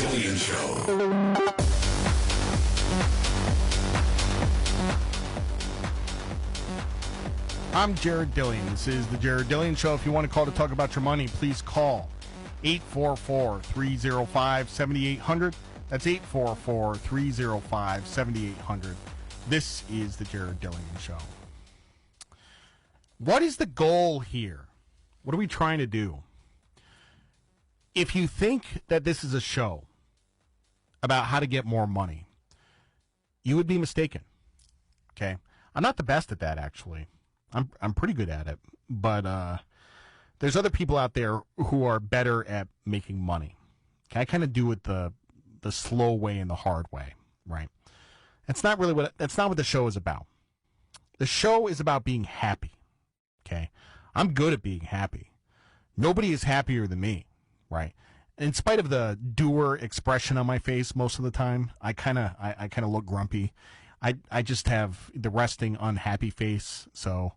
Dillian Show. I'm Jared Dillian. This is the Jared Dillian Show. If you want to call to talk about your money, please call 844-305-7800. That's 844-305-7800. This is the Jared Dillian Show. What is the goal here? What are we trying to do? If you think that this is a show about how to get more money, you would be mistaken. Okay? I'm not the best at that, actually. I'm pretty good at it, but there's other people out there who are better at making money. Okay? I kind of do it the slow way and the hard way, right? That's not what the show is about. The show is about being happy. Okay? I'm good at being happy. Nobody is happier than me, right? In spite of the doer expression on my face most of the time, I kind of look grumpy. I just have the resting unhappy face. So,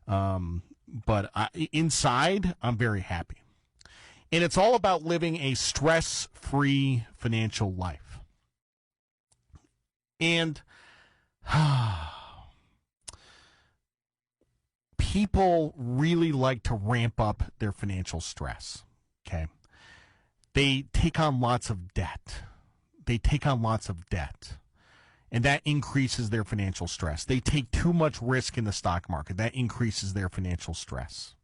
but inside, I'm very happy. And it's all about living a stress-free financial life. And people really like to ramp up their financial stress, okay? They take on lots of debt. And that increases their financial stress. They take too much risk in the stock market. That increases their financial stress.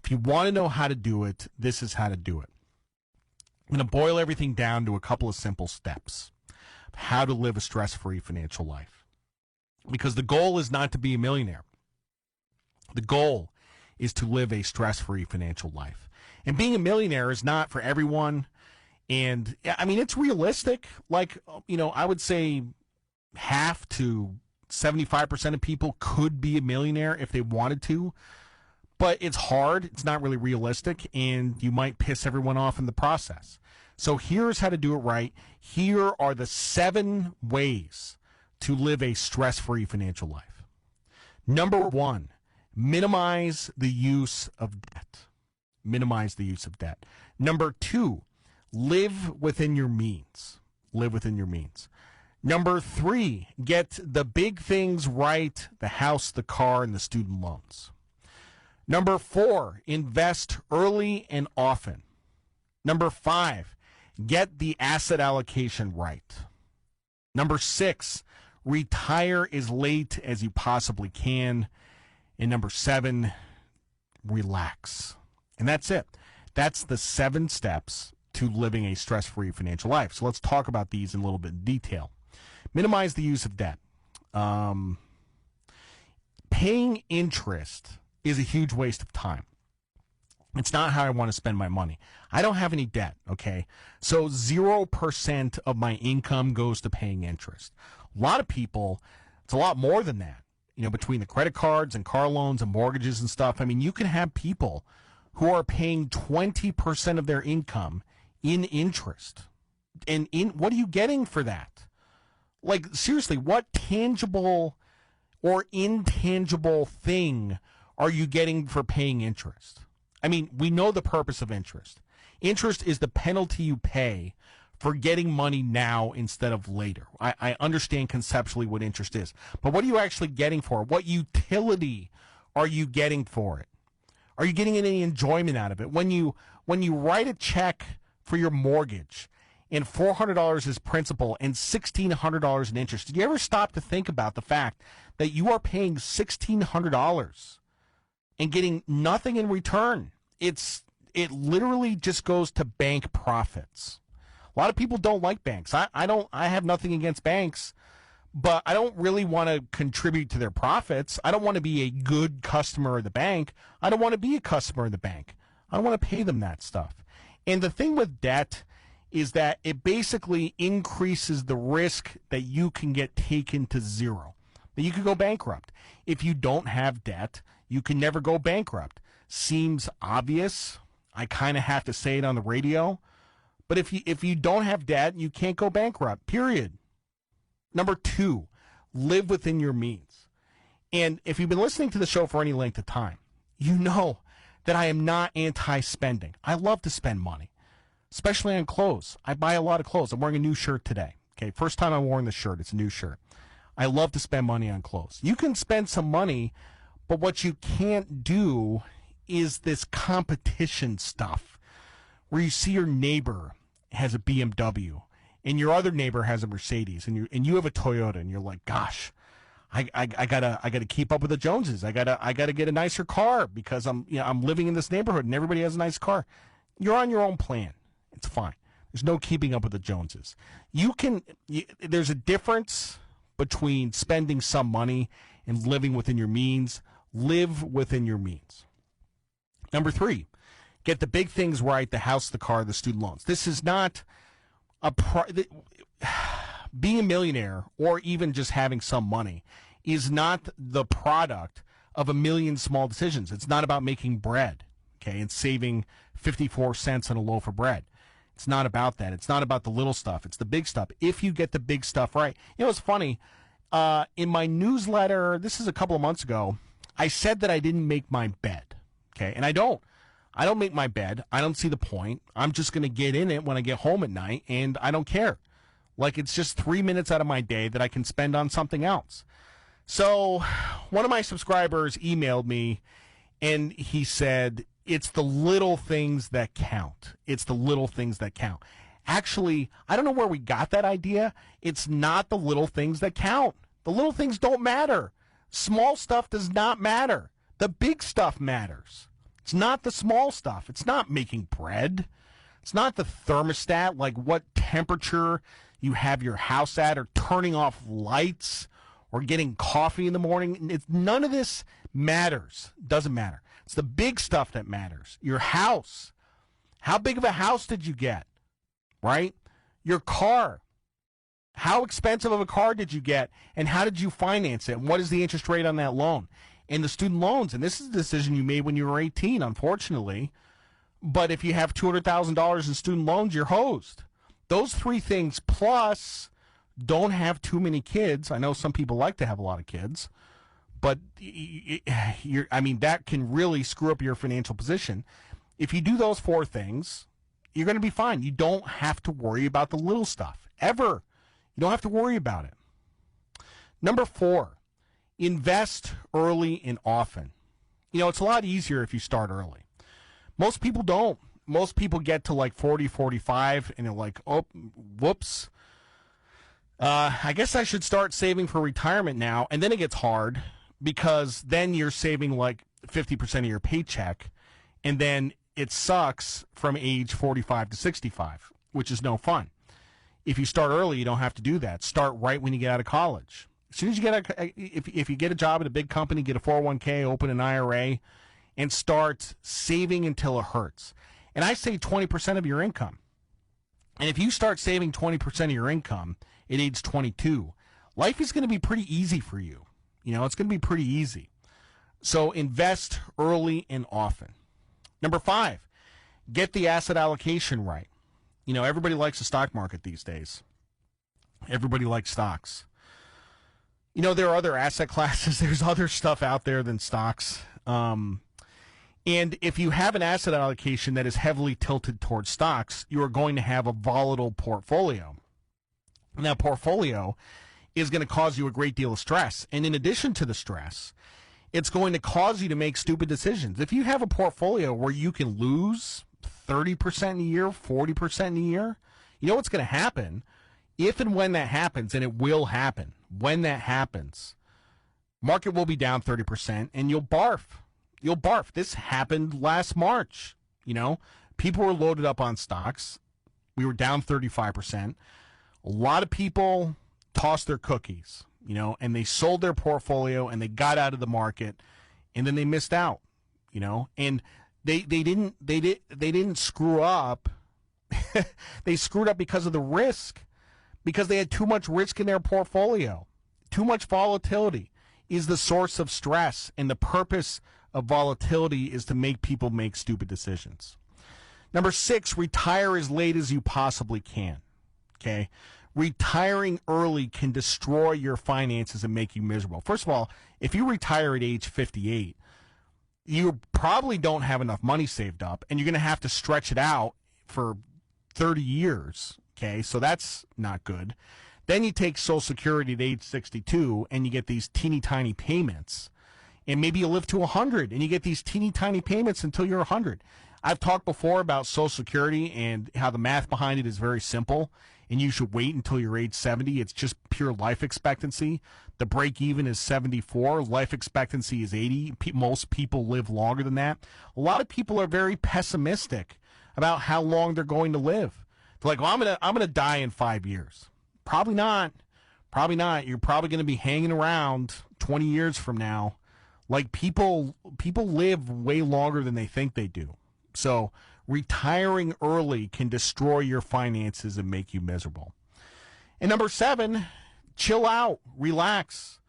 If you want to know how to do it, this is how to do it. I'm going to boil everything down to a couple of simple steps of how to live a stress-free financial life. Because the goal is not to be a millionaire. The goal is to live a stress-free financial life. And being a millionaire is not for everyone. And, I mean, it's realistic. Like, I would say half to 75% of people could be a millionaire if they wanted to. But it's hard. It's not really realistic. And you might piss everyone off in the process. So here's how to do it right. Here are the 7 ways to live a stress-free financial life. Number 1, minimize the use of debt. Minimize the use of debt. Number 2, live within your means. Live within your means. Number 3, get the big things right, the house, the car, and the student loans. Number 4, invest early and often. Number 5, get the asset allocation right. Number 6, retire as late as you possibly can. And number 7, relax. And that's it. That's the 7 steps to living a stress-free financial life. So let's talk about these in a little bit of detail. Minimize the use of debt. Paying interest is a huge waste of time. It's not how I want to spend my money. I don't have any debt, okay? So 0% of my income goes to paying interest. A lot of people, it's a lot more than that. Between the credit cards and car loans and mortgages and stuff, I mean, you can have people who are paying 20% of their income in interest. And what are you getting for that? Like, seriously, what tangible or intangible thing are you getting for paying interest? I mean, we know the purpose of interest. Interest is the penalty you pay for getting money now instead of later. I understand conceptually what interest is. But what are you actually getting for it? What utility are you getting for it? Are you getting any enjoyment out of it? When you write a check for your mortgage and $400 is principal and $1,600 in interest, did you ever stop to think about the fact that you are paying $1,600 and getting nothing in return? It literally just goes to bank profits. A lot of people don't like banks. I have nothing against banks, but I don't really want to contribute to their profits. I don't want to be a good customer of the bank. I don't want to be a customer of the bank. I don't want to pay them that stuff. And the thing with debt is that it basically increases the risk that you can get taken to zero, that you could go bankrupt. If you don't have debt, you can never go bankrupt. Seems obvious. I kind of have to say it on the radio. But if you don't have debt, you can't go bankrupt, period. Number 2, live within your means. And if you've been listening to the show for any length of time, you know that I am not anti-spending. I love to spend money. especially on clothes. I buy a lot of clothes. I'm wearing a new shirt today. Okay, first time I'm wearing the shirt. It's a new shirt. I love to spend money on clothes. You can spend some money, but what you can't do is this competition stuff where you see your neighbor has a BMW and your other neighbor has a Mercedes and you have a Toyota and you're like, gosh, I gotta keep up with the Joneses. I gotta get a nicer car because I'm living in this neighborhood and everybody has a nice car. You're on your own plan. It's fine. There's no keeping up with the Joneses. There's a difference between spending some money and living within your means. Live within your means. Number 3, get the big things right: the house, the car, the student loans. This is not being a millionaire or even just having some money is not the product of a million small decisions. It's not about making bread, okay, and saving 54 cents on a loaf of bread. It's not about that. It's not about the little stuff. It's the big stuff. If you get the big stuff right. It's funny. In my newsletter, this is a couple of months ago, I said that I didn't make my bed, okay, and I don't. I don't make my bed. I don't see the point. I'm just going to get in it when I get home at night, and I don't care. Like, it's just 3 minutes out of my day that I can spend on something else. So one of my subscribers emailed me, and he said, it's the little things that count. It's the little things that count. Actually, I don't know where we got that idea. It's not the little things that count. The little things don't matter. Small stuff does not matter. The big stuff matters. It's not the small stuff. It's not making bread. It's not the thermostat, like what temperature you have your house at, or turning off lights, or getting coffee in the morning. None of this matters. Doesn't matter. It's the big stuff that matters. Your house. How big of a house did you get? Right? Your car. How expensive of a car did you get, and how did you finance it, and what is the interest rate on that loan? And the student loans, and this is a decision you made when you were 18, unfortunately. But if you have $200,000 in student loans, you're hosed. Those 3 things, plus don't have too many kids. I know some people like to have a lot of kids, but that can really screw up your financial position. If you do those 4 things, you're going to be fine. You don't have to worry about the little stuff, ever. You don't have to worry about it. Number 4, invest early and often. It's a lot easier if you start early. Most people don't. Most people get to like 40, 45, and they're like, oh, whoops. I guess I should start saving for retirement now. And then it gets hard because then you're saving like 50% of your paycheck, and then it sucks from age 45 to 65, which is no fun. If you start early, you don't have to do that. Start right when you get out of college. As soon as you if you get a job at a big company, get a 401k, open an IRA, and start saving until it hurts. And I say 20% of your income. And if you start saving 20% of your income at age 22, life is going to be pretty easy for you. It's going to be pretty easy. So invest early and often. Number 5, get the asset allocation right. Everybody likes the stock market these days. Everybody likes stocks. There are other asset classes. There's other stuff out there than stocks. And if you have an asset allocation that is heavily tilted towards stocks, you are going to have a volatile portfolio. And that portfolio is going to cause you a great deal of stress. And in addition to the stress, it's going to cause you to make stupid decisions. If you have a portfolio where you can lose 30% a year, 40% a year, you know what's going to happen? If and when that happens, and it will happen, when that happens, market will be down 30% and you'll barf. You'll barf. This happened last March. People were loaded up on stocks. We were down 35%. A lot of people tossed their cookies, and they sold their portfolio and they got out of the market, and then they missed out, and they didn't screw up. They screwed up because of the risk, because they had too much risk in their portfolio. Too much volatility is the source of stress, and the purpose of volatility is to make people make stupid decisions. Number 6, retire as late as you possibly can. Okay? Retiring early can destroy your finances and make you miserable. First of all, if you retire at age 58, you probably don't have enough money saved up, and you're going to have to stretch it out for 30 years. Okay, so that's not good. Then you take Social Security at age 62 and you get these teeny tiny payments. And maybe you live to 100 and you get these teeny tiny payments until you're 100. I've talked before about Social Security and how the math behind it is very simple, and you should wait until you're age 70. It's just pure life expectancy. The break even is 74. Life expectancy is 80. Most people live longer than that. A lot of people are very pessimistic about how long they're going to live. They're like, well, I'm gonna die in 5 years. Probably not. Probably not. You're probably going to be hanging around 20 years from now. Like people live way longer than they think they do. So retiring early can destroy your finances and make you miserable. And number 7, chill out, relax.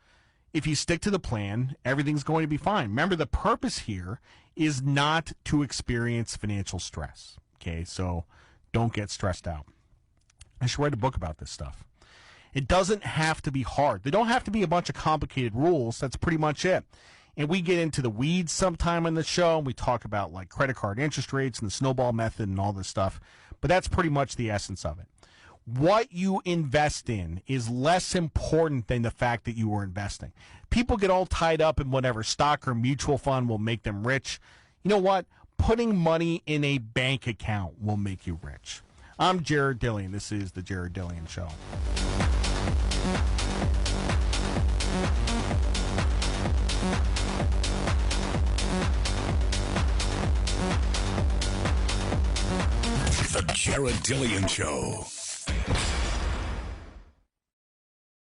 If you stick to the plan, everything's going to be fine. Remember, the purpose here is not to experience financial stress. Okay, so don't get stressed out. I should write a book about this stuff. It doesn't have to be hard. They don't have to be a bunch of complicated rules. That's pretty much it. And we get into the weeds sometime on the show, and we talk about like credit card interest rates and the snowball method and all this stuff. But that's pretty much the essence of it. What you invest in is less important than the fact that you were investing. People get all tied up in whatever stock or mutual fund will make them rich. You know what? Putting money in a bank account will make you rich. I'm Jared Dillian. This is the Jared Dillian Show. The Jared Dillian Show.